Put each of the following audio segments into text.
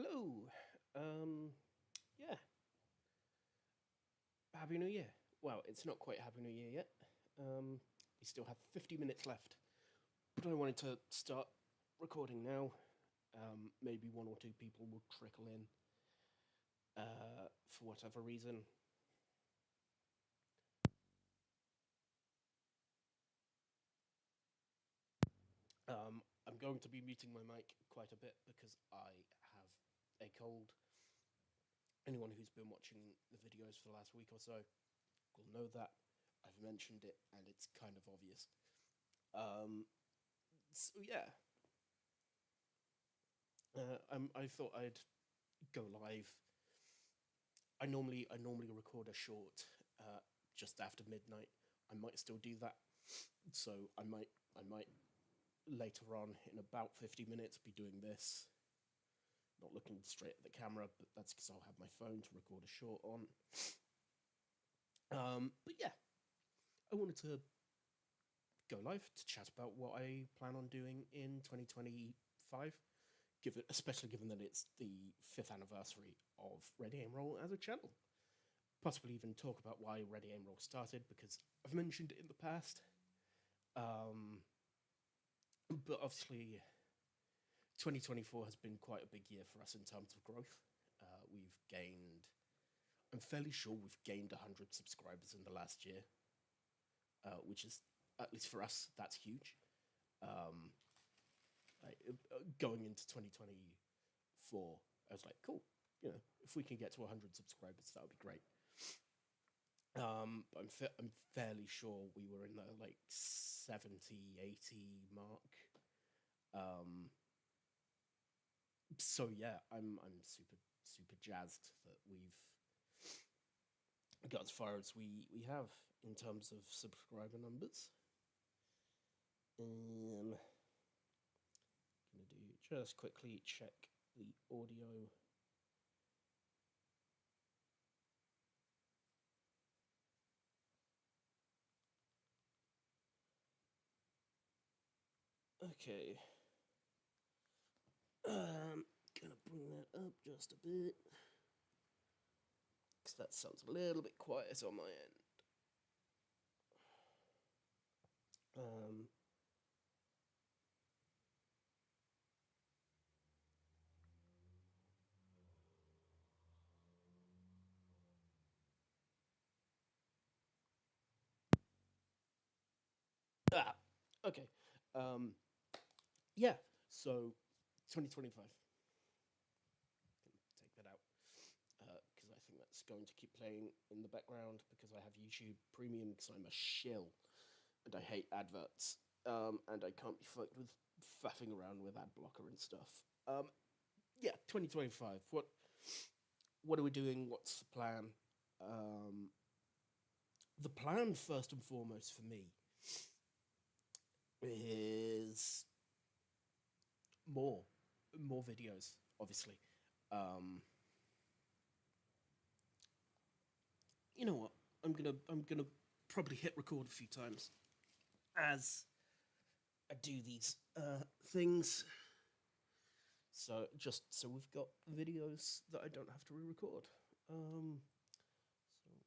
Hello. Um, yeah. Happy New Year. Well, it's not quite Happy New Year yet. We still have 50 minutes left, but I wanted to start recording now. Maybe one or two people will trickle in for whatever reason. I'm going to be muting my mic quite a bit because I have a cold. Anyone who's been watching the videos for the last week or so will know that. I've mentioned it, and it's kind of obvious. Um, so yeah, I thought I'd go live. I normally record a short just after midnight. I might still do that, so I might later on in about 50 minutes be doing this. Not looking straight at the camera, but that's because I'll have my phone to record a short on. But yeah, I wanted to go live to chat about what I plan on doing in 2025. Especially given that it's the 5th anniversary of Ready Aim Roll as a channel. Possibly even talk about why Ready Aim Roll started, because I've mentioned it in the past. But obviously, 2024 has been quite a big year for us in terms of growth. We've gained, I'm fairly sure we've gained 100 subscribers in the last year, which is, at least for us, that's huge. Going into 2024, I was like, cool, if we can get to 100 subscribers, that would be great. I'm fairly sure we were in the like 70, 80 mark. So yeah, I'm super jazzed that we've got as far as we have in terms of subscriber numbers. Gonna do just quickly check the audio. Okay. Gonna bring that up just a bit, because that sounds a little bit quiet on my end. Um, okay. Um, yeah. So, 2025. Can take that out because I think that's going to keep playing in the background because I have YouTube Premium because I'm a shill and I hate adverts and I can't be fucked with faffing around with ad blocker and stuff. Yeah, 2025. What are we doing? What's the plan? The plan, first and foremost, for me is more more videos, obviously. Um, you know what? I'm gonna probably hit record a few times as I do these things. So just so we've got videos that I don't have to re-record. So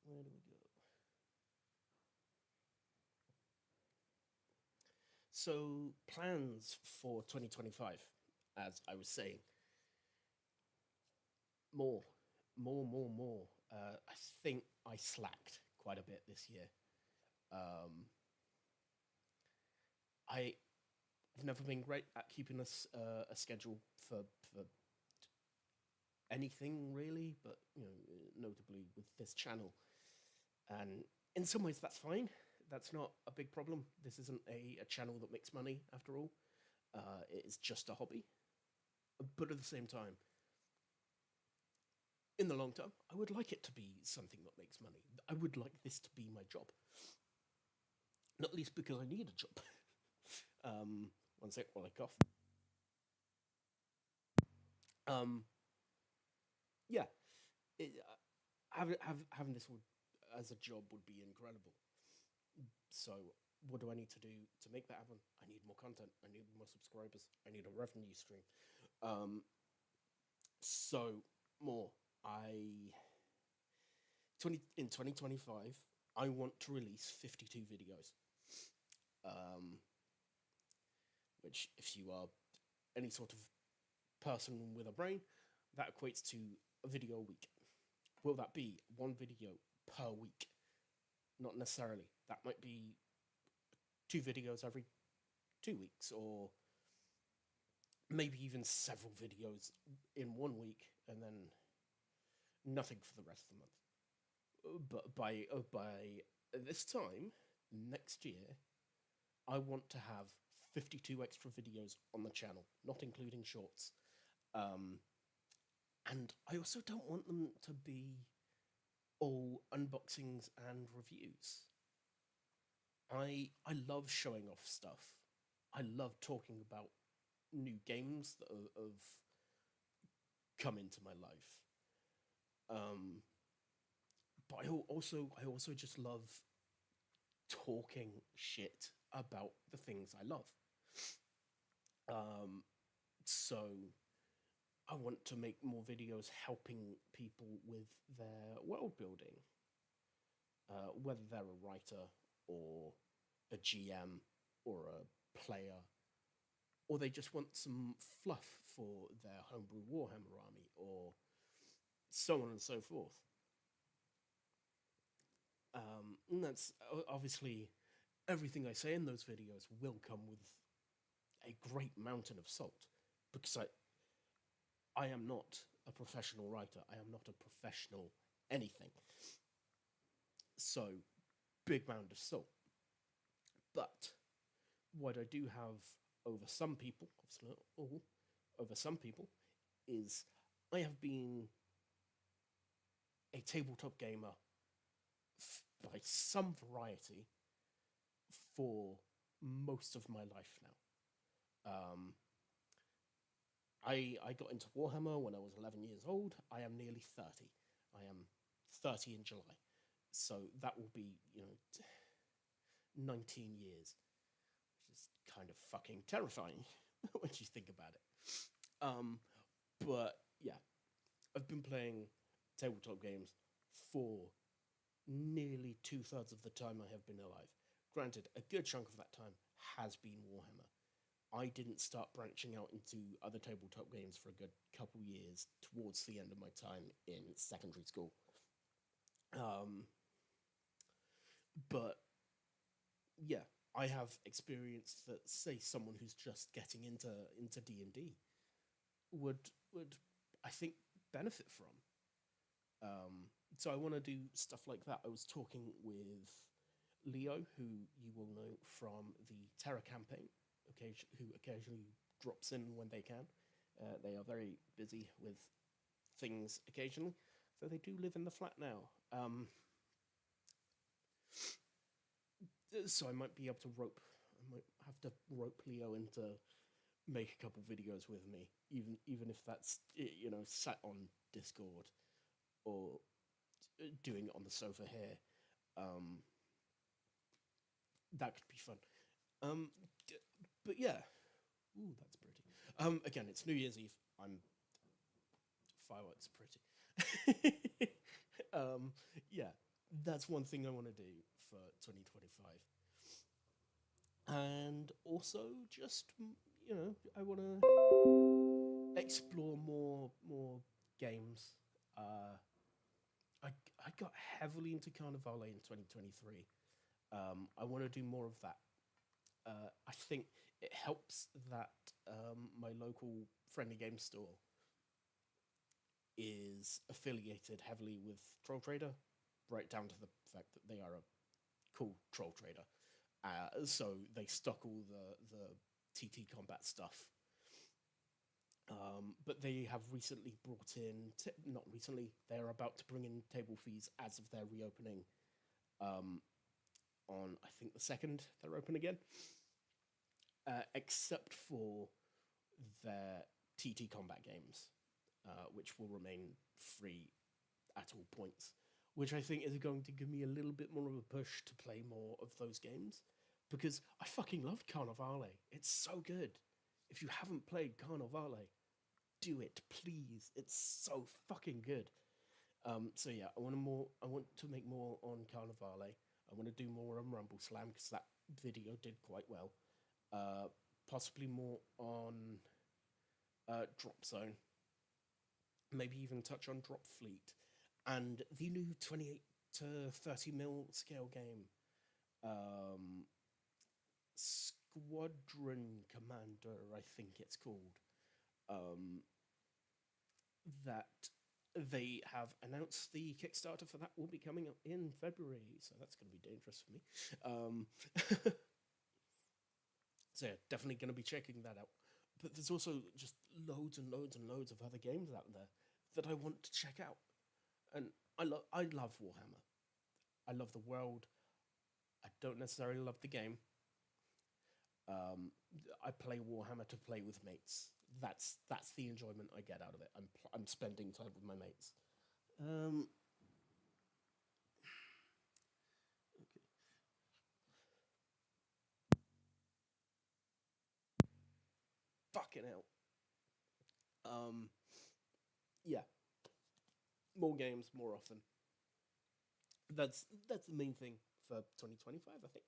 where do we go? So plans for 2025, as I was saying, more, more. I think I slacked quite a bit this year. I've never been great at keeping a schedule for anything really, but notably with this channel. And in some ways, that's fine. That's not a big problem. This isn't a channel that makes money after all. It is just a hobby. But at the same time, in the long term, I would like it to be something that makes money. I would like this to be my job. Not least because I need a job. One sec while I cough. Yeah, having this as a job would be incredible. So, what do I need to do to make that happen? I need more content. I need more subscribers. I need a revenue stream. So more. I 2025, I want to release 52 videos. Um, which, if you are any sort of person with a brain, that equates to a video a week. Will that be one video per week? Not necessarily. That might be 2 videos every 2 weeks, or maybe even several videos in one week, and then nothing for the rest of the month. But by this time next year, I want to have 52 extra videos on the channel, not including shorts. Um, and I also don't want them to be all unboxings and reviews. I love showing off stuff. I love talking about new games that have come into my life. Um, but I also just love talking shit about the things I love. Um, so I want to make more videos helping people with their world building, whether they're a writer or a GM or a player, or they just want some fluff for their homebrew Warhammer army, or so on and so forth. And that's obviously everything I say in those videos will come with a great mountain of salt, because I am not a professional writer. I am not a professional anything. So, big mound of salt. But what I do have over some people, obviously not all, over some people, is I have been a tabletop gamer by some variety for most of my life now. I got into Warhammer when I was 11 years old. I am nearly 30. I am 30 in July. So that will be, 19 years, which is kind of fucking terrifying when you think about it. But yeah, I've been playing tabletop games for nearly 2/3 of the time I have been alive. Granted, a good chunk of that time has been Warhammer. I didn't start branching out into other tabletop games for a good couple years towards the end of my time in secondary school. But yeah, I have experience that, say, someone who's just getting into D&D would I think benefit from. So I want to do stuff like that. I was talking with Leo, who you will know from the Terra campaign, who occasionally drops in when they can. They are very busy with things occasionally, so they do live in the flat now. So I might be able to I might have to rope Leo into make a couple videos with me, even if that's sat on Discord or doing it on the sofa here. That could be fun. But yeah, ooh, that's pretty. Again, it's New Year's Eve. I'm fireworks pretty. Yeah, that's one thing I want to do for 2025. And also, just I want to explore more games. I got heavily into Carnivale in 2023. I want to do more of that. I think it helps that my local friendly game store is affiliated heavily with Troll Trader, right down to the fact that they are a cool troll trader. So they stock all the TT combat stuff. But they have recently brought in, not recently, they're about to bring in table fees as of their reopening. On, I think, the 2nd, they're open again. Except for their TT combat games, which will remain free at all points, which I think is going to give me a little bit more of a push to play more of those games, because I fucking love Carnivale. It's so good. If you haven't played Carnivale, do it, please. It's so fucking good. So yeah, I want to make more on Carnivale. I want to do more on Rumble Slam because that video did quite well. Possibly more on Drop Zone. Maybe even touch on Drop Fleet and the new 28 to 30 mil scale game, Squadron Commander, I think it's called. Um, that they have announced the Kickstarter for that will be coming up in February, so that's going to be dangerous for me. So yeah, definitely going to be checking that out. But there's also just loads and loads and loads of other games out there that I want to check out, and I love Warhammer. I love the world. I don't necessarily love the game. Um, I play Warhammer to play with mates. That's the enjoyment I get out of it. I'm spending time with my mates. Um, okay. Fucking hell. Um, yeah, more games more often. That's the main thing for 2025, I think.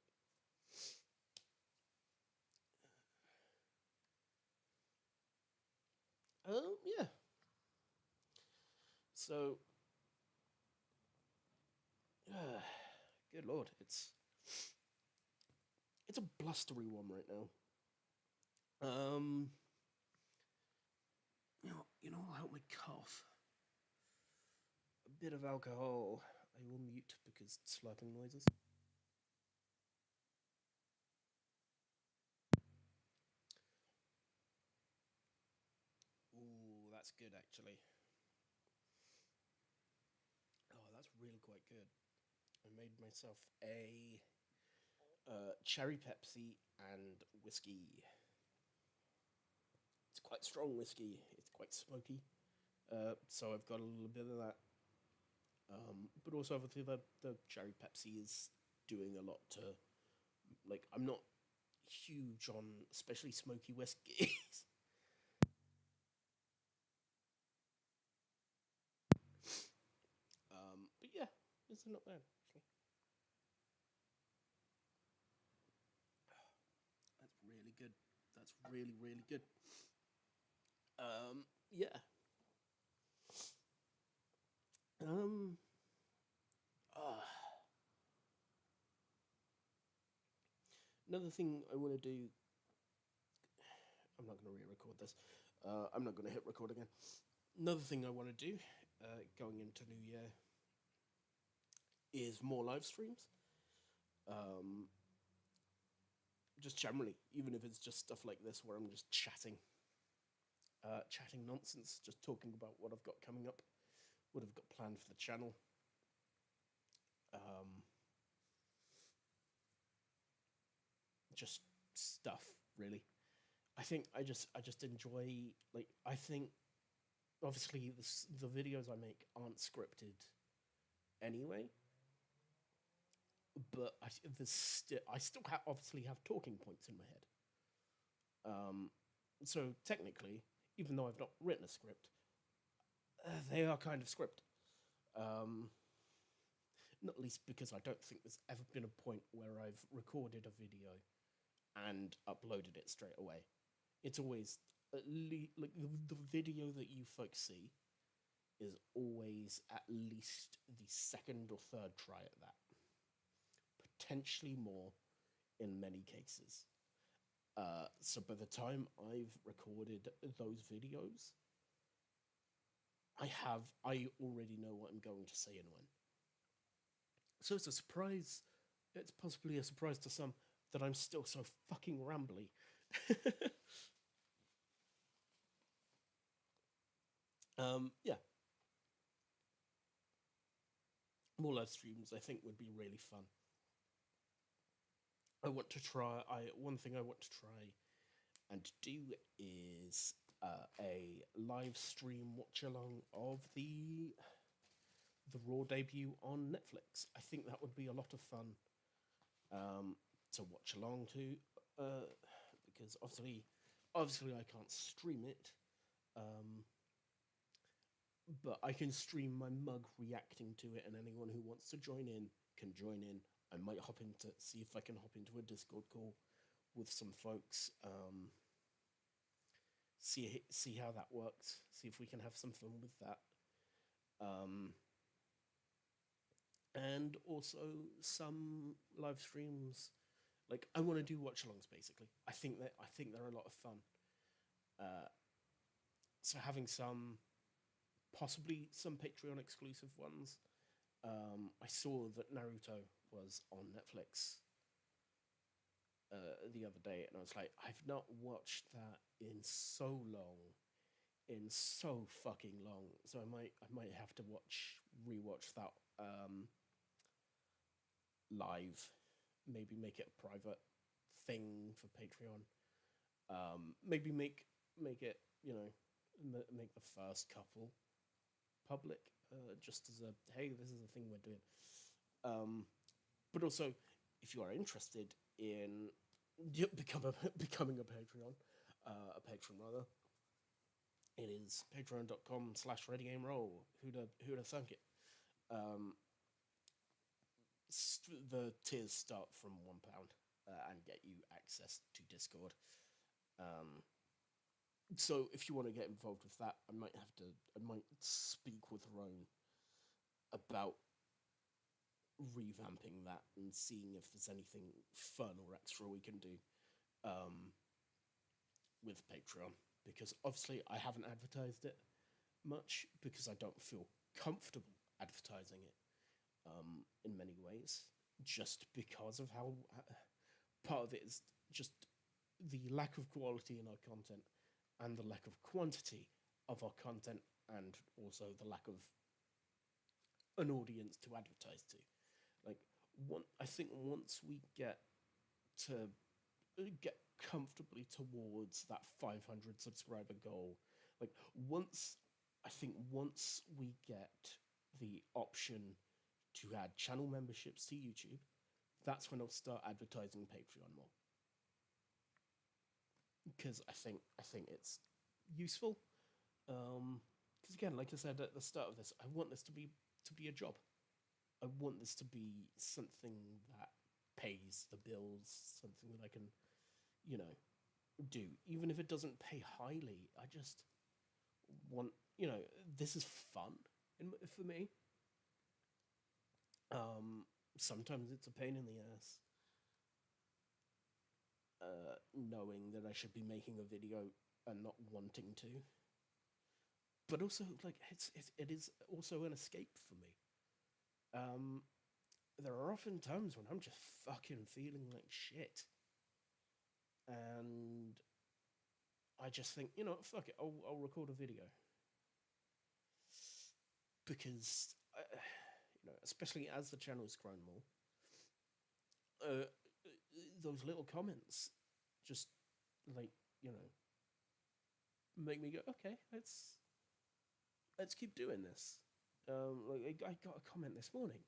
Yeah. So, good lord, it's a blustery one right now. You know, will help me cough. A bit of alcohol. I will mute because slurping noises. Ooh, that's good actually. Oh, that's really quite good. I made myself a cherry Pepsi and whiskey. It's quite strong whiskey. It's quite smoky. So I've got a little bit of that. But also, obviously, the cherry Pepsi is doing a lot to, like, I'm not huge on especially smoky whiskies. But yeah, it's not bad actually. That's really good. That's really really good. Yeah. Um. Uh, Another thing I want to do. I'm not going to re-record this. I'm not going to hit record again. Another thing I want to do, going into New Year, is more live streams. Um, just generally, even if it's just stuff like this where I'm just chatting nonsense, just talking about what I've got coming up, what I've got planned for the channel. Um, just stuff, really. I just enjoy, like, I think obviously the videos I make aren't scripted anyway, but I still obviously have talking points in my head. So technically, even though I've not written a script, they are kind of script. Um, Not least because I don't think there's ever been a point where I've recorded a video and uploaded it straight away. It's always like the video that you folks see is always at least the second or third try at that, potentially more in many cases. So by the time I've recorded those videos, I already know what I'm going to say and when. So it's a surprise. It's possibly a surprise to some that I'm still so fucking rambly. Yeah, more live streams I think would be really fun. I want to try. I One thing I want to try and do is a live stream watch along of the Raw debut on Netflix. I think that would be a lot of fun to watch along to, because obviously I can't stream it. Um, but I can stream my mug reacting to it, and anyone who wants to join in can join in. I might hop into see if I can hop into a Discord call with some folks. See how that works. See if we can have some fun with that. Um, and also some live streams. Like I want to do watch alongs basically. I think they're a lot of fun. Uh, so having some possibly some Patreon exclusive ones. I saw that Naruto was on Netflix the other day, and I was like, I've not watched that in so long, in so fucking long. So I might have to rewatch that live. Maybe make it a private thing for Patreon. Maybe make it make the first couple public, just as a hey, this is the thing we're doing. Um, but also, if you are interested in becoming a Patreon, a patron rather, it is patreon.com/readygameroll. Who'da thunk it? Um, the tiers start from £1 and get you access to Discord. Um, so if you want to get involved with that, I might speak with Roan about revamping that and seeing if there's anything fun or extra we can do um, with Patreon. Because obviously I haven't advertised it much because I don't feel comfortable advertising it in many ways, just because of how part of it is just the lack of quality in our content and the lack of quantity of our content, and also the lack of an audience to advertise to. Like, I think once we to get comfortably towards that 500 subscriber goal, like once we get the option to add channel memberships to YouTube, that's when I'll start advertising Patreon more. Because I think it's useful. Because again, like I said at the start of this, I want this to be a job. I want this to be something that pays the bills, something that I can, do. Even if it doesn't pay highly, I just want, this is fun for me. Sometimes it's a pain in the ass, knowing that I should be making a video and not wanting to. But also, like, it is also an escape for me. There are often times when I'm just fucking feeling like shit, and I just think, fuck it, I'll record a video because, especially as the channel's grown more, those little comments just like make me go, okay, let's keep doing this. Like I got a comment this morning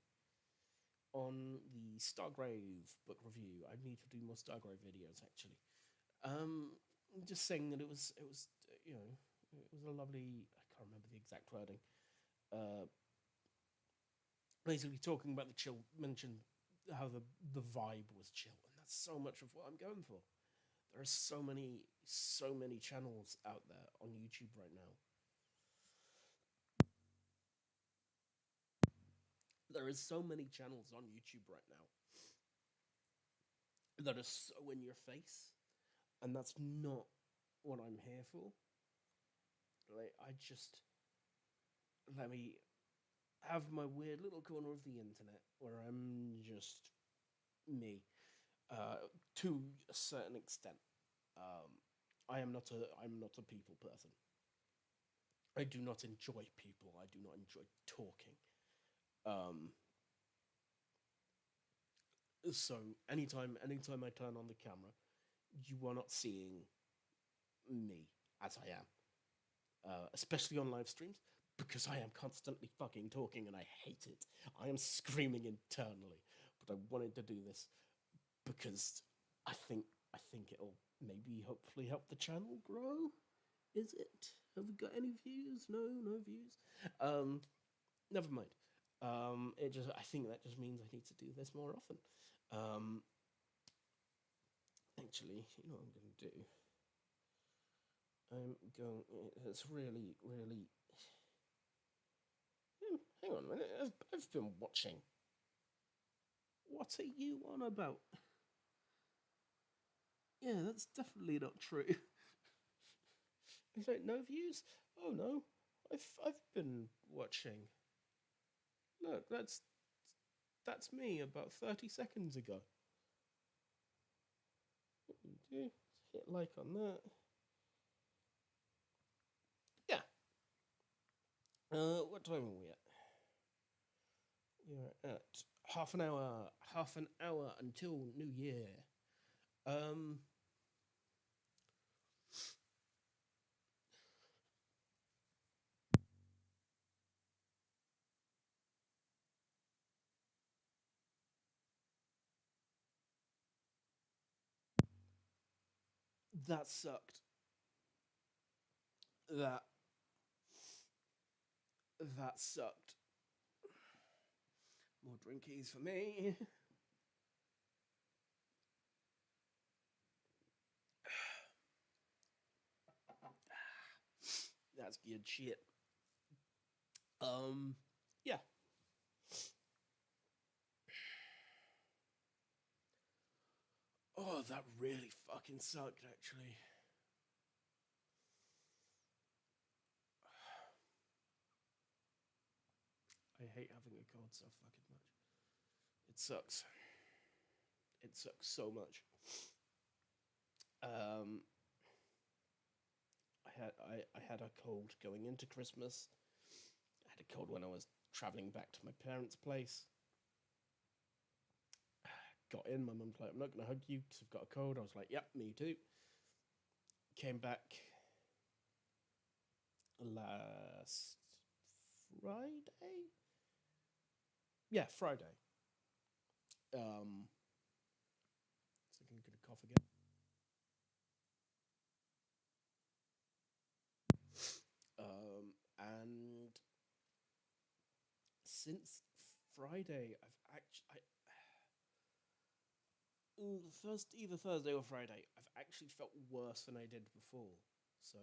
on the Stargrave book review. I need to do more Stargrave videos actually. Just saying that it was it was a lovely. I can't remember the exact wording. Basically talking about the chill. Mentioned how the vibe was chill, and that's so much of what I'm going for. There are so many channels out there on YouTube right now. There is so many channels on YouTube right now that are so in your face, and that's not what I'm here for. Like, I just let me have my weird little corner of the internet where I'm just me, to a certain extent. Um, I'm not a people person. I do not enjoy people. I do not enjoy talking. Um, so anytime I turn on the camera, you are not seeing me as I am, especially on live streams, because I am constantly fucking talking and I hate it. I am screaming internally, but I wanted to do this because I think it'll maybe hopefully help the channel grow. Is it? Have we got any views? No, no views. Never mind. I think that just means I need to do this more often. Um, actually, you know what I'm going to do? It's really, really. Hang on a minute. I've been watching. What are you on about? Yeah, that's definitely not true. It's like no views. Oh no, I've been watching. Look, that's me about 30 seconds ago. What do you do? Hit like on that. Yeah. What time are we at? We're at half an hour. Half an hour until New Year. Um. That sucked. That that sucked. More drinkies for me. That's good shit. Yeah. Oh, that really fucking sucked, actually. I hate having a cold so fucking much. It sucks. It sucks so much. Um, I had a cold going into Christmas. I had a cold when I was traveling back to my parents' place. Got in, my mum's like, "I'm not gonna hug you because I've got a cold." I was like, "Yep, me too." Came back last Friday. Yeah, Friday. So I'm gonna cough again. And since Friday, I've actually, either Thursday or Friday, I've actually felt worse than I did before. So,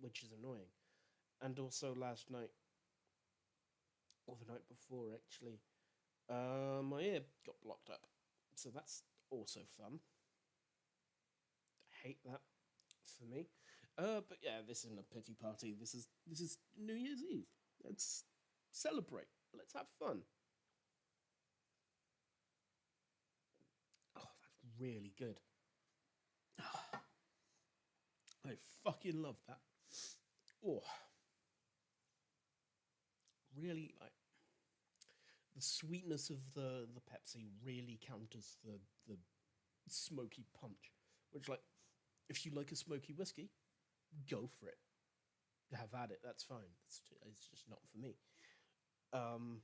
which is annoying. And also last night, or the night before, actually, my ear got blocked up. So that's also fun. I hate that for me. But yeah, this isn't a pity party. This is New Year's Eve. Let's celebrate. Let's have fun. Oh, that's really good. I fucking love that. Oh, really, the sweetness of the Pepsi really counters the smoky punch. Which, like, if you like a smoky whiskey, go for it. Have at it. That's fine. It's just not for me. Um,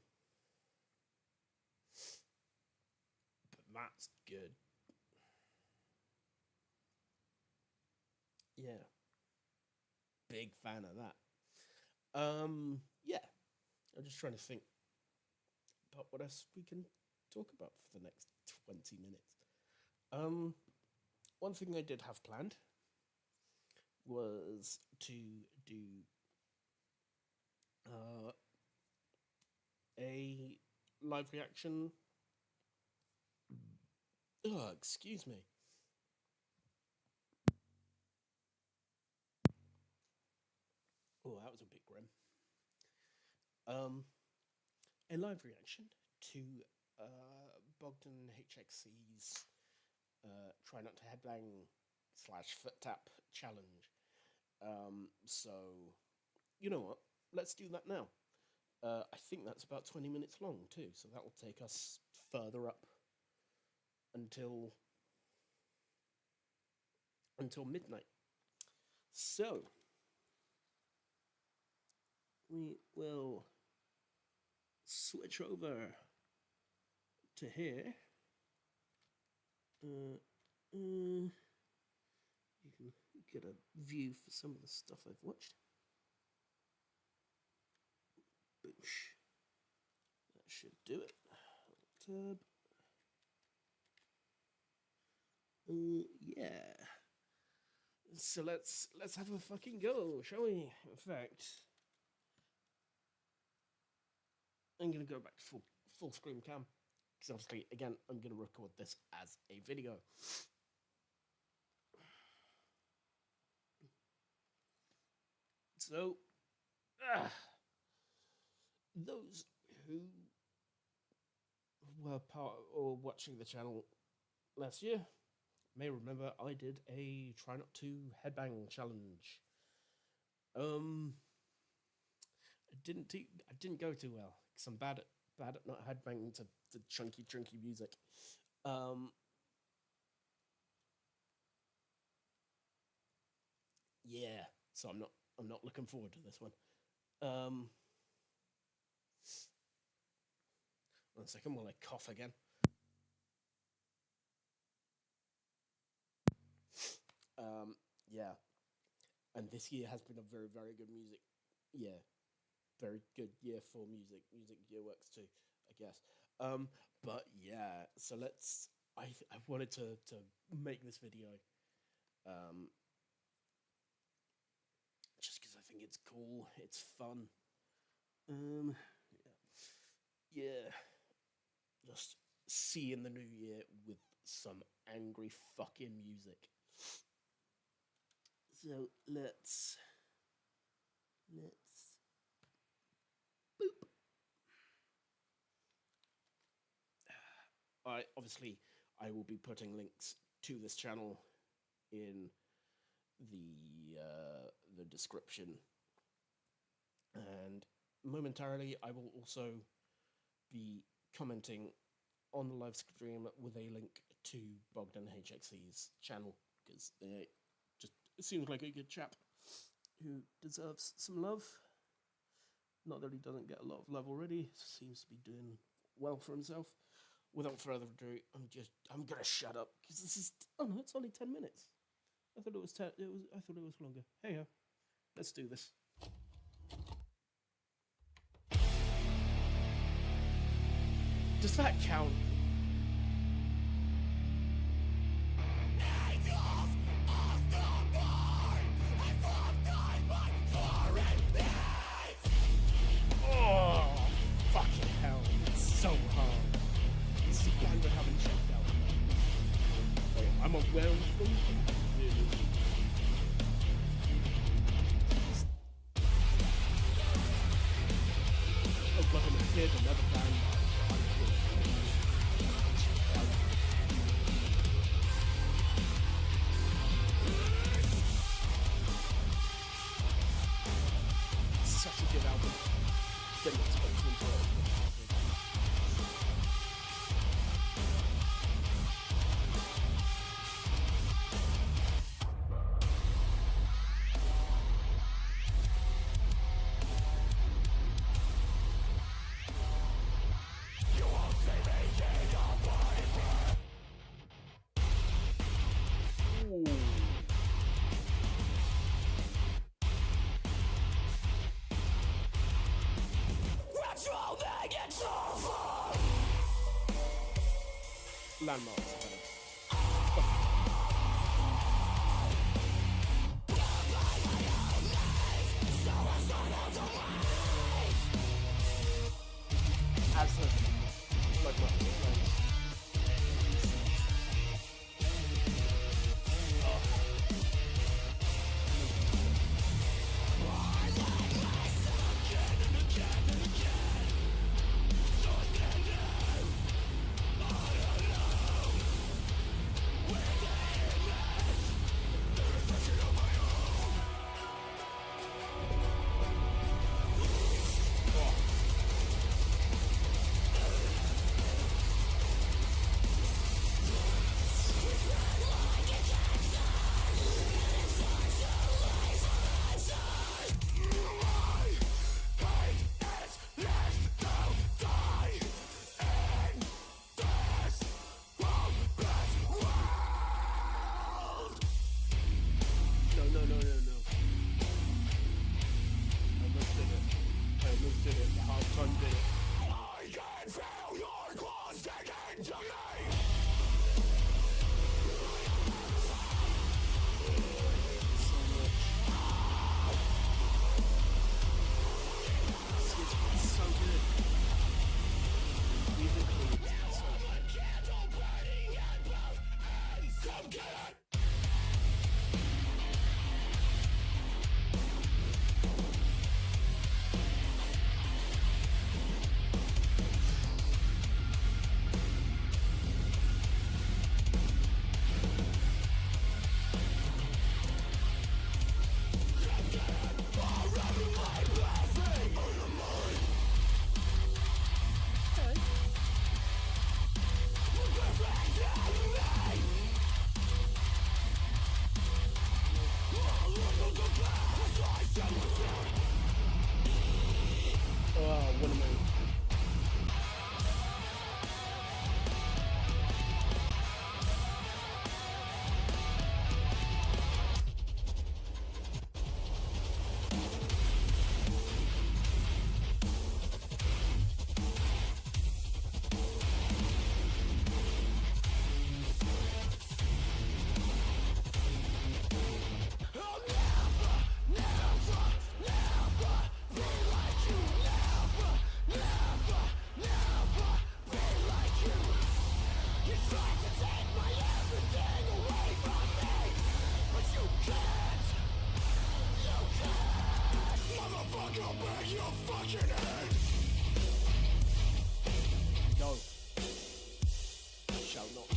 but that's good. Yeah, big fan of that. Yeah. I'm just trying to think about what else we can talk about for the next 20 minutes. Um, One thing I did have planned was to do uh, a live reaction. Oh, excuse me. Oh, that was a bit grim. Um, a live reaction to Bogdan HXC's Try Not to Headbang slash Foot Tap challenge. So, you know what? Let's do that now. I think that's about 20 minutes long too, so that will take us further up until midnight. So we will switch over to here. You can get a view for some of the stuff I've watched. Boosh. That should do it. Tab. Yeah. So let's have a fucking go, shall we? In fact, I'm gonna go back to full screen cam because obviously, again, I'm gonna record this as a video. So, those who were part or watching the channel last year may remember I did a try not to headbang challenge. I didn't go too well because I'm bad at not headbanging to the chunky music. Yeah, so I'm not looking forward to this one. 1 second while I cough again. Yeah, and this year has been a very, very good very good year for music. Music year works too, I guess. But yeah, so I wanted to make this video, just because I think it's cool, it's fun. Yeah, just seeing the new year with some angry fucking music. So let's boop. Obviously I will be putting links to this channel in the description, and momentarily I will also be commenting on the live stream with a link to Bogdan HXC's channel, because it seems like a good chap who deserves some love. Not that he doesn't get a lot of love already, seems to be doing well for himself. Without further ado, I'm gonna shut up because this is, oh no, it's only 10 minutes. I thought it was I thought it was longer. Hey ho, let's do this. Does that count? Oh, fucking hell. It's so hard. This is a band I haven't checked out. Wait, I'm aware of them. Oh, but I'm a kid, another band. Such a good album. Didn't expect to enjoy it. Landmarks. Oh, what am I? No. I shall not.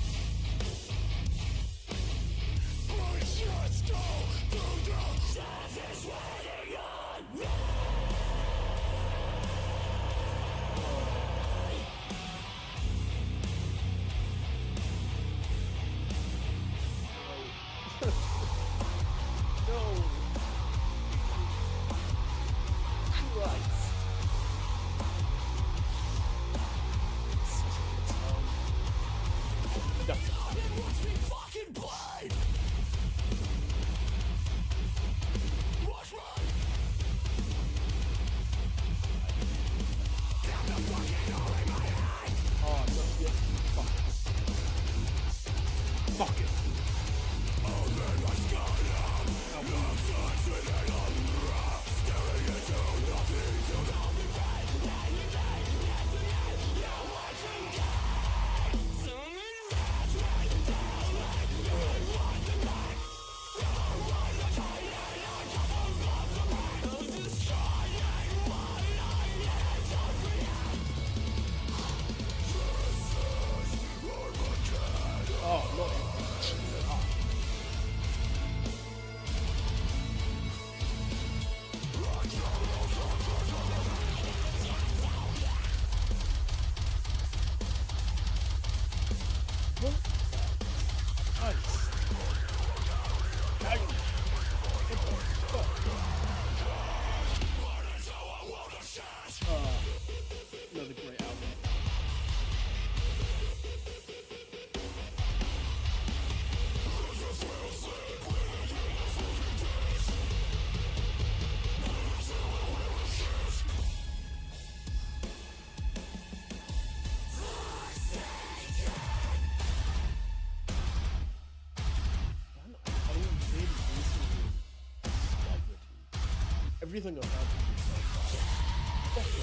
No. Christ. Oh, no, yeah. Fuck it. Oh, not another great album. Everything about it is class.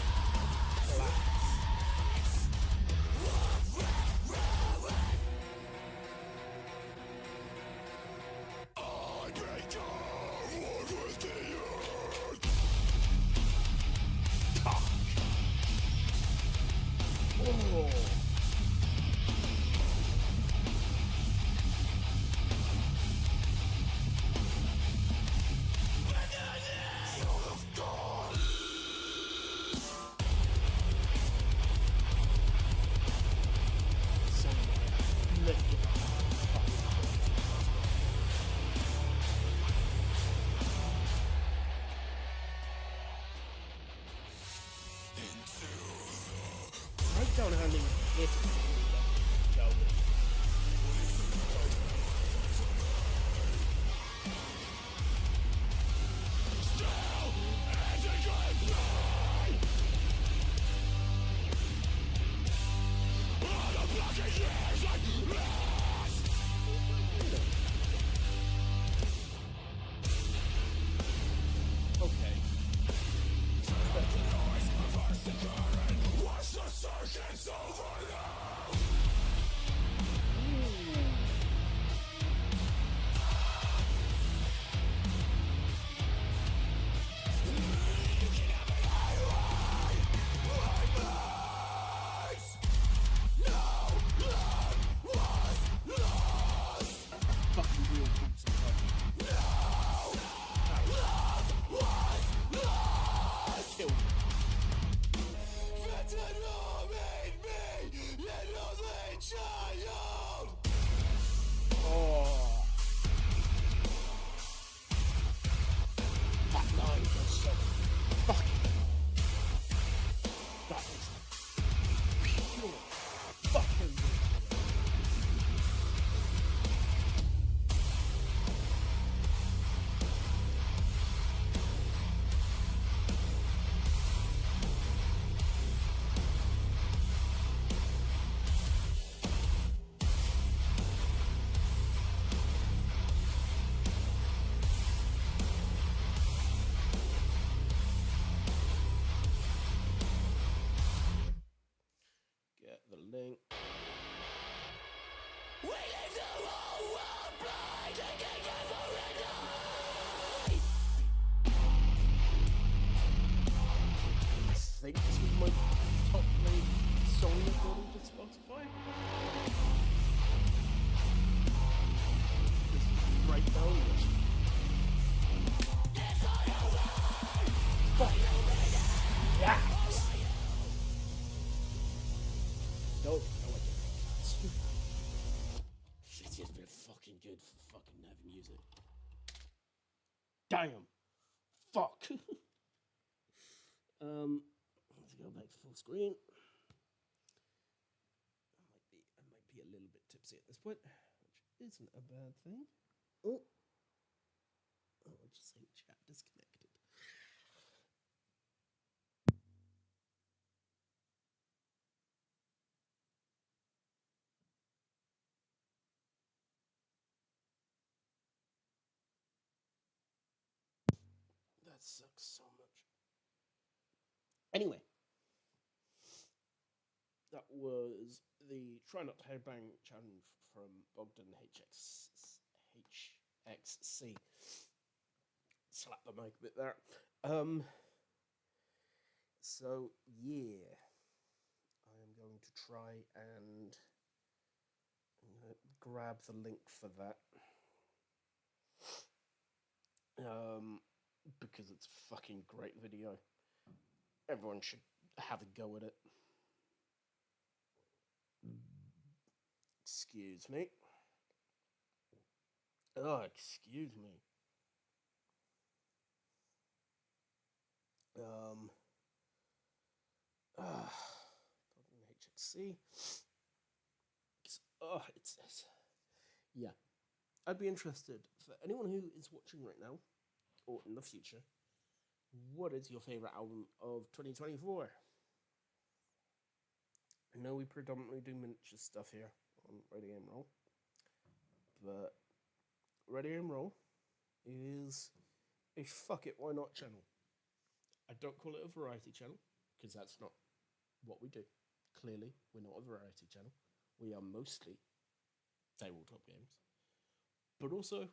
Oh. Breakdown handling hit. No. Okay. What's the circus over now? link. We leave the whole world blind, taking it for a night. I think this was my top played song according to Spotify. This is right down this. Fuck. Yeah. No, I like it. It's just been fucking good for fucking heavy music. Damn. Fuck. Let's go back to full screen. I might be a little bit tipsy at this point, which isn't a bad thing. Oh, I'll just say chat disconnected. That sucks so much. Anyway, that was the Try Not to Headbang challenge from Bogdan HXC. Slap the mic a bit there. So yeah, I am going to try and I'm gonna grab the link for that. Because it's a fucking great video. Everyone should have a go at it. Excuse me. Oh, excuse me. HXC. Oh, it's yeah. I'd be interested for anyone who is watching right now or in the future. What is your favorite album of 2024? I know we predominantly do miniature stuff here on Ready Aim Roll, but Ready Aim Roll is a fuck it, why not channel. I don't call it a variety channel because that's not what we do. Clearly, we're not a variety channel. We are mostly tabletop games. But also,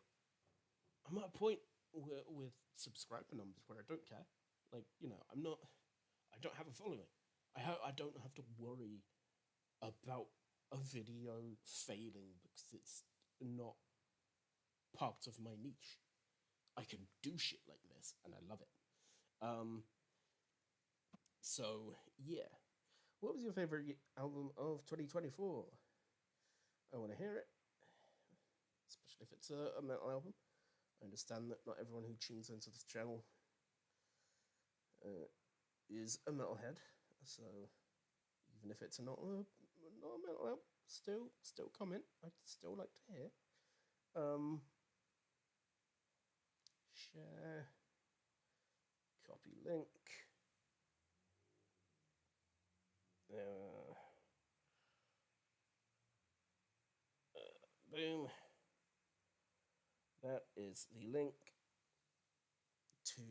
I'm at a point with subscriber numbers where I don't care. Like, you know, I don't have a following. I don't have to worry about a video failing because it's not part of my niche. I can do shit like this and I love it. So yeah, what was your favorite album of 2024? I want to hear it, especially if it's a metal album. I understand that not everyone who tunes into this channel is a metalhead, so even if it's not a metal album, still comment. I'd still like to hear. Share, copy link. Boom. That is the link to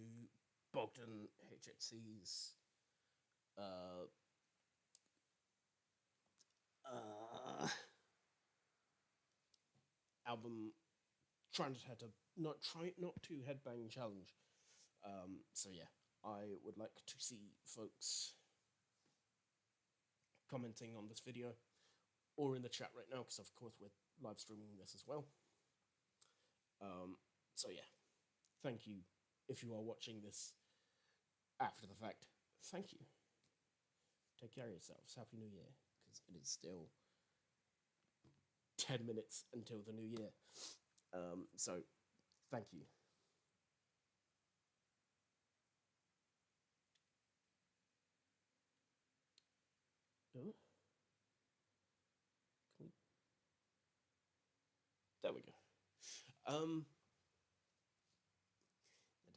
Bogdan HXC's album trying to headbang challenge. So yeah, I would like to see folks commenting on this video or in the chat right now, because of course we're live streaming this as well. So yeah, thank you if you are watching this after the fact. Thank you. Take care of yourselves. Happy New Year, because it is still 10 minutes until the new year. So thank you. Oh. There we go. And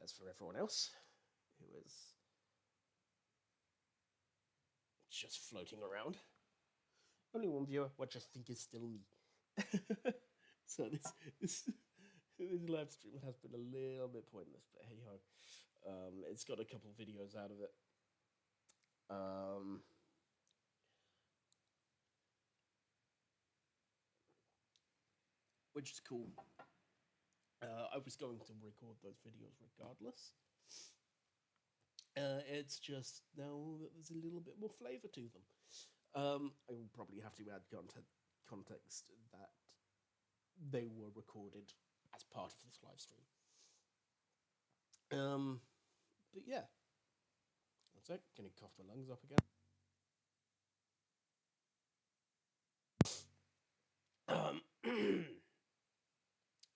as for everyone else who is just floating around, only one viewer, which I think is still me. So this live stream has been a little bit pointless, but hey ho, it's got a couple videos out of it. which is cool. I was going to record those videos regardless. It's just now that there's a little bit more flavour to them. I will probably have to add context that they were recorded as part of this live stream. But yeah, that's it. Can you cough my lungs up again?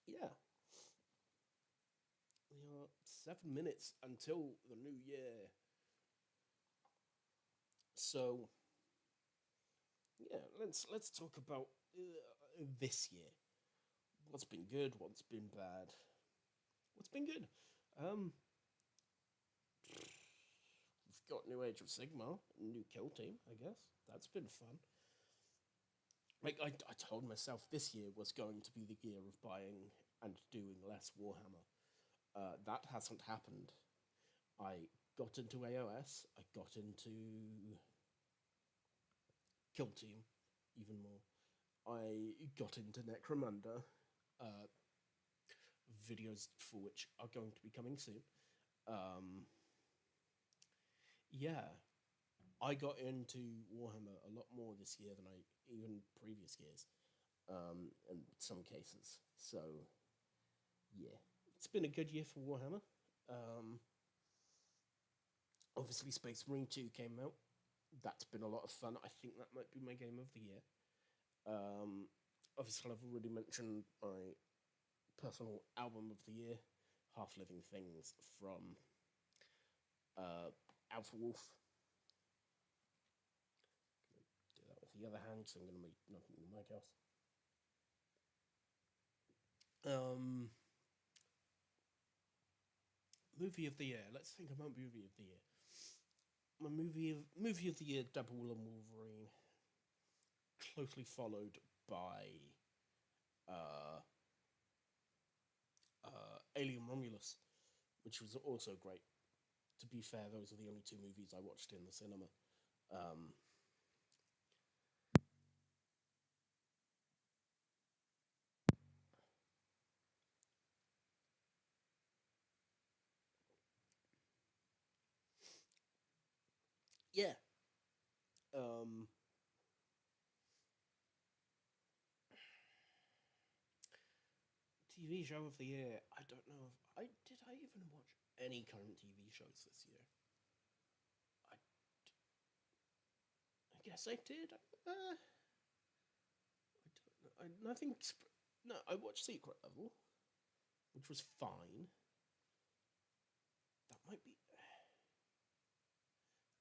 Yeah. We are 7 minutes until the new year. So yeah, let's talk about this year. What's been good? What's been bad? What's been good? We've got New Age of Sigmar, new kill team. I guess that's been fun. Like I told myself this year was going to be the year of buying and doing less Warhammer. That hasn't happened. I got into AOS. I got into Kill Team even more. I got into Necromunda, videos for which are going to be coming soon. Yeah, I got into Warhammer a lot more this year than I even previous years, in some cases. So, yeah, it's been a good year for Warhammer. Obviously, Space Marine 2 came out. That's been a lot of fun. I think that might be my game of the year. Obviously, I've already mentioned my personal album of the year, Half Living Things from Alpha Wolf. Do that with the other hand, so I'm going to be knocking the mic off. Movie of the year. Let's think about movie of the year. My movie of the year, Deadpool and Wolverine, closely followed by Alien Romulus, which was also great. To be fair, those are the only two movies I watched in the cinema. Yeah. TV show of the year. I don't know if I even watch any current TV shows this year. I guess I did. I don't know. Nothing. No, I watched Secret Level, which was fine. That might be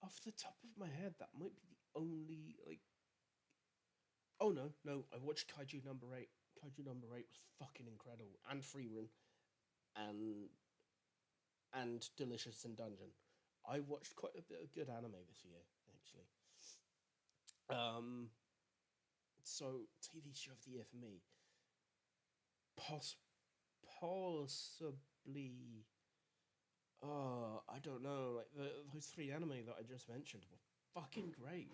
off the top of my head. That might be the only like. Oh no! I watched Kaiju Number 8. Kaiju Number 8 was fucking incredible, and Freerun, and Delicious in Dungeon. I watched quite a bit of good anime this year, actually. So TV show of the year for me, possibly. Oh, I don't know. Like those three anime that I just mentioned were fucking great.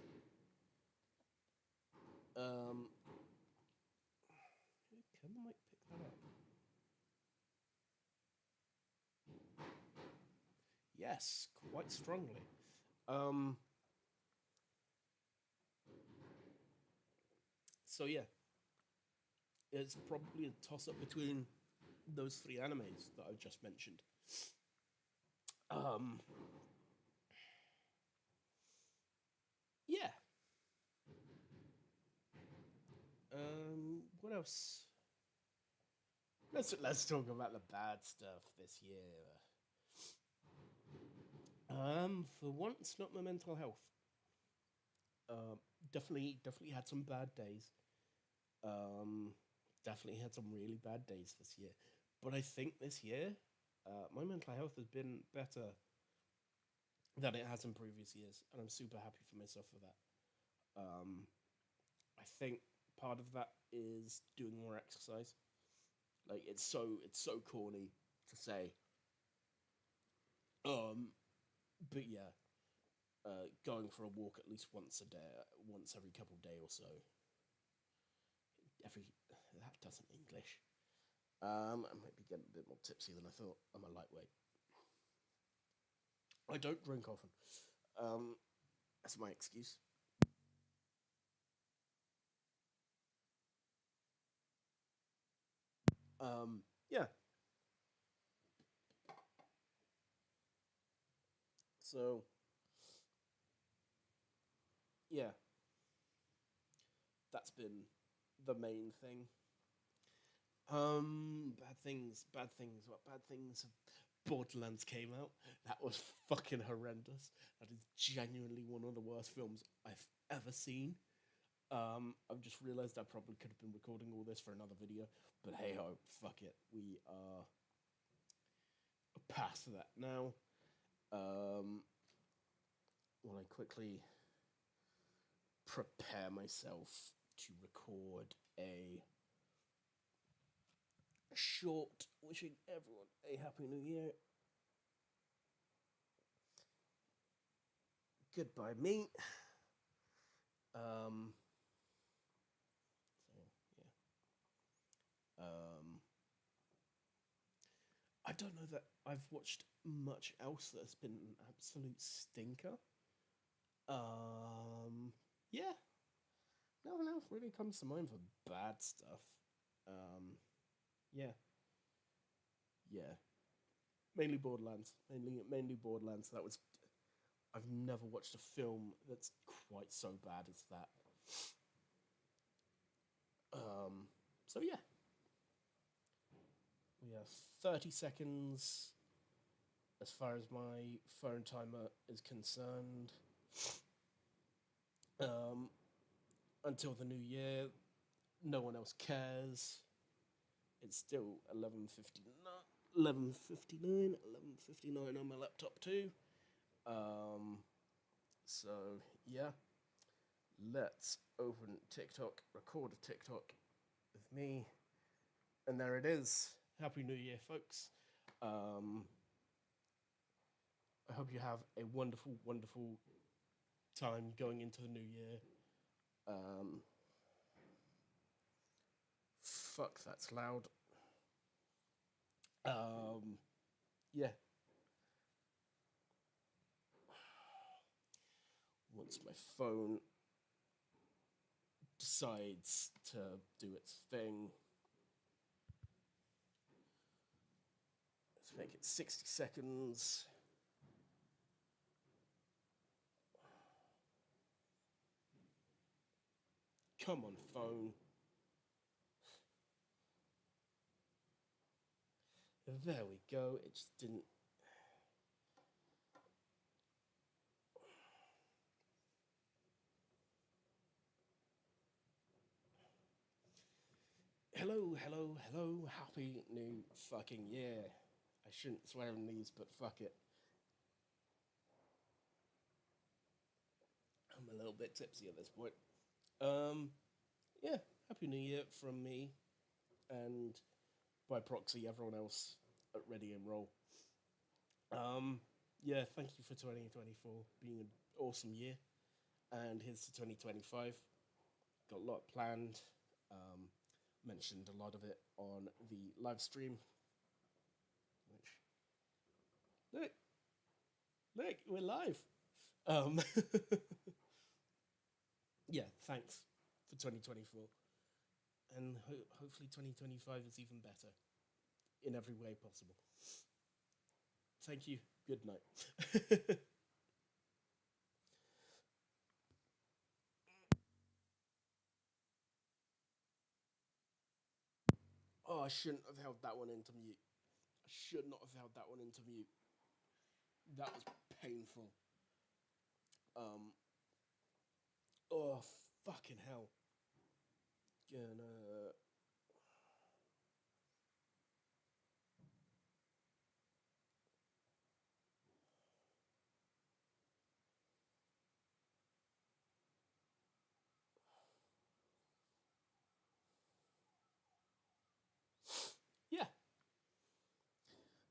Can the mic pick that up? Yes, quite strongly. So yeah, it's probably a toss-up between those three animes that I've just mentioned. Yeah. What else? Let's talk about the bad stuff this year. For once, not my mental health. Definitely had some bad days. Definitely had some really bad days this year. But I think this year, my mental health has been better than it has in previous years, and I'm super happy for myself for that. I think part of that is doing more exercise. Like it's so corny to say. But yeah, going for a walk at least once a day, once every couple of days or so, that doesn't English. I might be getting a bit more tipsy than I thought. I'm a lightweight. I don't drink often. That's my excuse. Yeah. So yeah, that's been the main thing. Bad things, bad things. What bad things? Borderlands came out. That was fucking horrendous. That is genuinely one of the worst films I've ever seen. I've just realised I probably could have been recording all this for another video, but hey ho, fuck it. We are past that now. While I quickly prepare myself to record a short wishing everyone a happy new year. Goodbye, me. So yeah. I don't know that I've watched much else that's been an absolute stinker. Yeah. No one else really comes to mind for bad stuff. Yeah. Yeah. Mainly Borderlands. Mainly Borderlands. That was. I've never watched a film that's quite so bad as that. So yeah. We have 30 seconds as far as my phone timer is concerned. Until the new year, no one else cares. It's still 11:59 on my laptop too. So yeah, let's open TikTok, record a TikTok with me, and there it is. Happy New Year, folks. I hope you have a wonderful, wonderful time going into the new year. Fuck, that's loud. Yeah. Once my phone decides to do its thing, let's make it 60 seconds. Come on, phone. There we go. It just didn't. Hello, hello, hello. Happy new fucking year. I shouldn't swear in these, but fuck it. I'm a little bit tipsy at this point. Yeah, happy new year from me, and by proxy, everyone else at Ready and Roll. Yeah, thank you for 2024 being an awesome year, and here's to 2025. Got a lot planned. Mentioned a lot of it on the live stream. Which, look, we're live. Yeah, thanks for 2024, and hopefully 2025 is even better in every way possible. Thank you. Good night. Oh, I shouldn't have held that one into mute. I should not have held that one into mute. That was painful. Oh, fucking hell. Gonna. Yeah.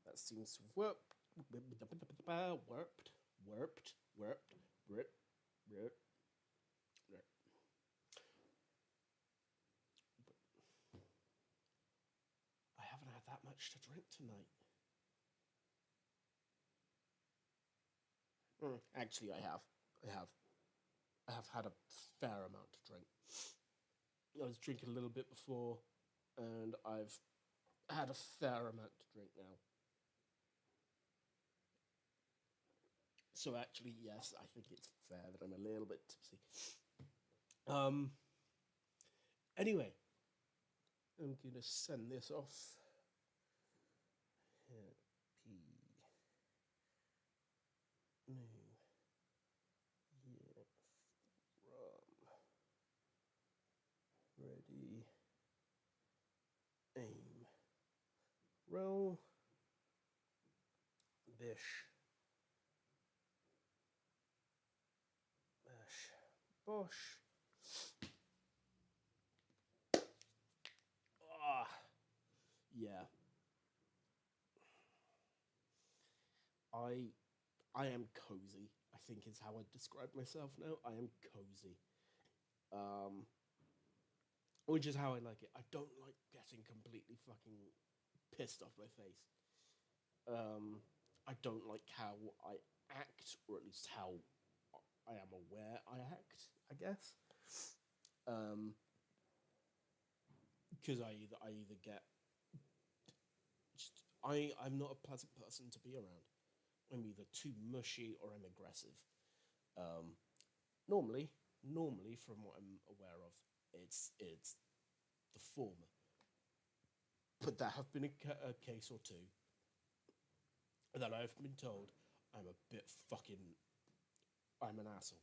That seems to have worked. Warped. much to drink tonight. Actually, I have. I have. I have had a fair amount to drink. I was drinking a little bit before, and I've had a fair amount to drink now. So actually, yes, I think it's fair that I'm a little bit tipsy. Um. Anyway, I'm gonna send this off. Happy New Year from Ready Aim Roll Bish Bash Bosh. Ah, yeah. I am cozy, I think is how I describe myself now. I am cozy. Um, which is how I like it. I don't like getting completely fucking pissed off my face. Um, I don't like how I act, or at least how I am aware I act, I guess. Um, because I either get just I'm not a pleasant person to be around. I'm either too mushy or I'm aggressive. Um, normally, normally from what I'm aware of, it's the former. But there have been a case or two that I've been told I'm a bit fucking I'm an asshole.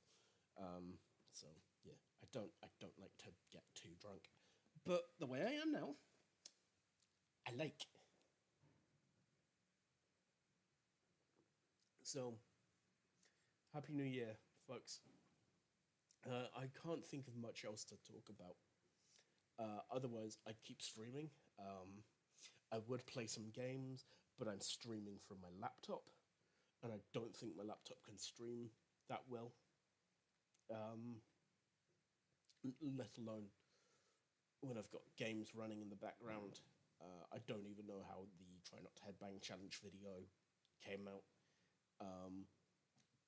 So yeah, I don't like to get too drunk. But the way I am now, I like. So happy New Year, folks. I can't think of much else to talk about. Otherwise, I'd keep streaming. I would play some games, but I'm streaming from my laptop, and I don't think my laptop can stream that well. Um, let alone when I've got games running in the background. I don't even know how the Try Not to Headbang challenge video came out, um,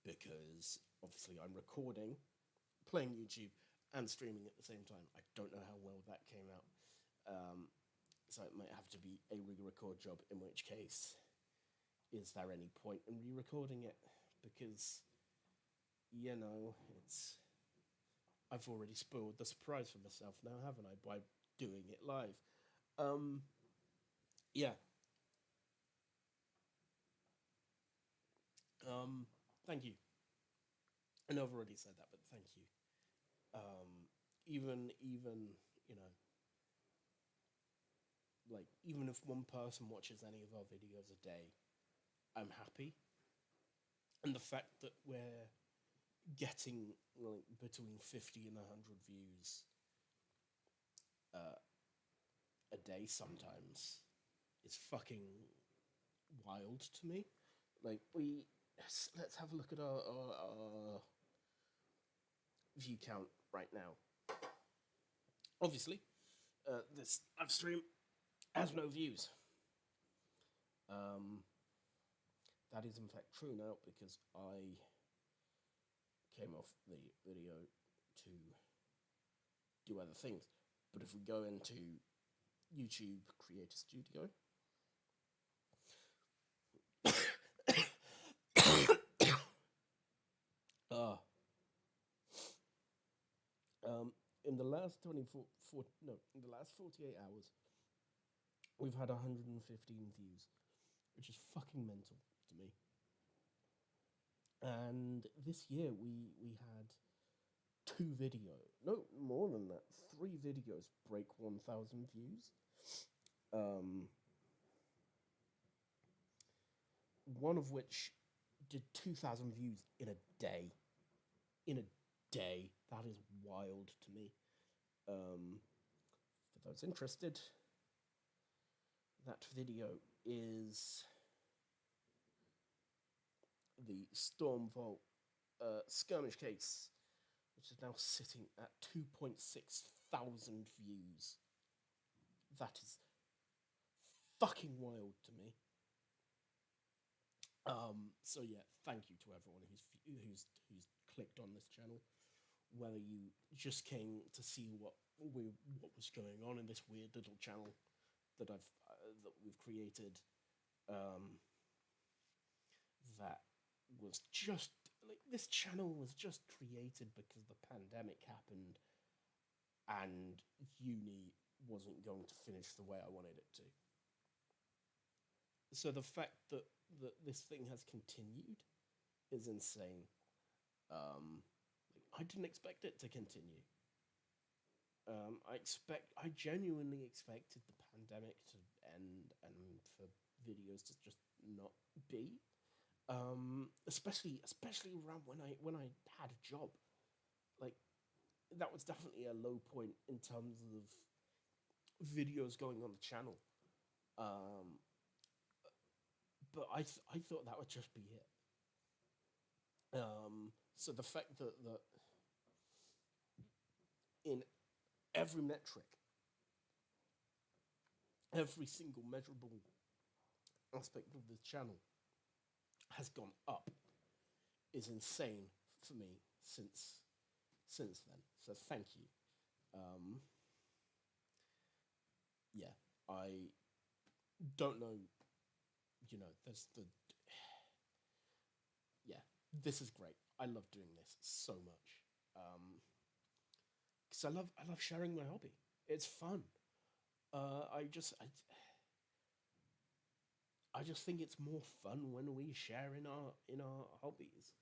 because obviously I'm recording, playing YouTube, and streaming at the same time. I don't know how well that came out. So it might have to be a re-record job, in which case, is there any point in re-recording it? Because, it's I've already spoiled the surprise for myself now, haven't I, by doing it live? Um, yeah. Thank you. I know I've already said that, but thank you. Even you know, even if one person watches any of our videos a day, I'm happy. And the fact that we're getting between 50 and 100 views uh, a day sometimes is fucking wild to me. Let's have a look at our view count right now. Obviously, this live stream has no views. That is in fact true now, because I came off the video to do other things. But if we go into YouTube Creator Studio, in the last 48 hours, we've had 115 views, which is fucking mental to me. And this year we had 3 videos break 1,000 views. One of which did 2,000 views in a day. In a day, that is wild to me. For those interested, that video is the Stormvault skirmish case, which is now sitting at 2.6 thousand views. That is fucking wild to me. So yeah, thank you to everyone who's clicked on this channel, whether you just came to see what was going on in this weird little channel that we've created, that was just like, this channel was just created because the pandemic happened and uni wasn't going to finish the way I wanted it to. So the fact that this thing has continued is insane. I didn't expect it to continue. I genuinely expected the pandemic to end and for videos to just not be. Especially around when I had a job. Like, that was definitely a low point in terms of videos going on the channel. But I thought that would just be it. So the fact that in every metric, every single measurable aspect of the channel has gone up is insane for me since then. So thank you. Yeah, I don't know. There's the yeah. This is great. I love doing this so much. Because I love sharing my hobby. It's fun. I just think it's more fun when we share in our hobbies.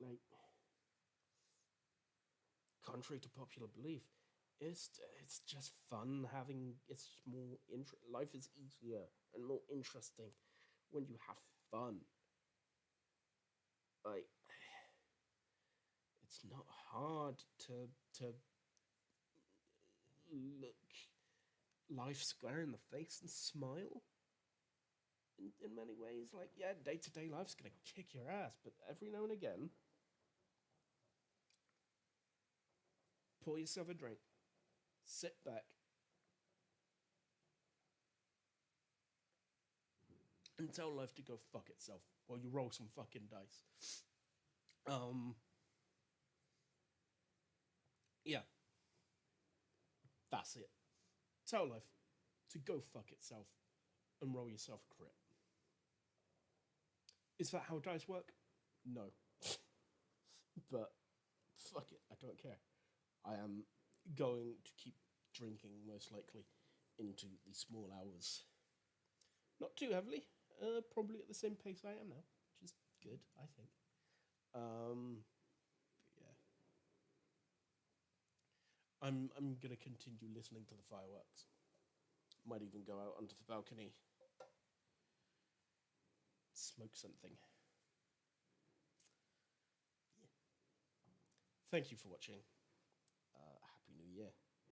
Like, contrary to popular belief, it's just fun having. It's more life is easier and more interesting when you have fun. Like, it's not hard to look life square in the face and smile. In many ways, like, yeah, day-to-day life's gonna kick your ass, but every now and again, pour yourself a drink, sit back, and tell life to go fuck itself while you roll some fucking dice. Yeah, that's it. Tell life to go fuck itself and roll yourself a crit. Is that how dice work? No. But fuck it, I don't care. I am going to keep drinking, most likely, into the small hours. Not too heavily, probably at the same pace I am now, which is good, I think. But yeah. I'm gonna continue listening to the fireworks. Might even go out onto the balcony, smoke something. Yeah. Thank you for watching.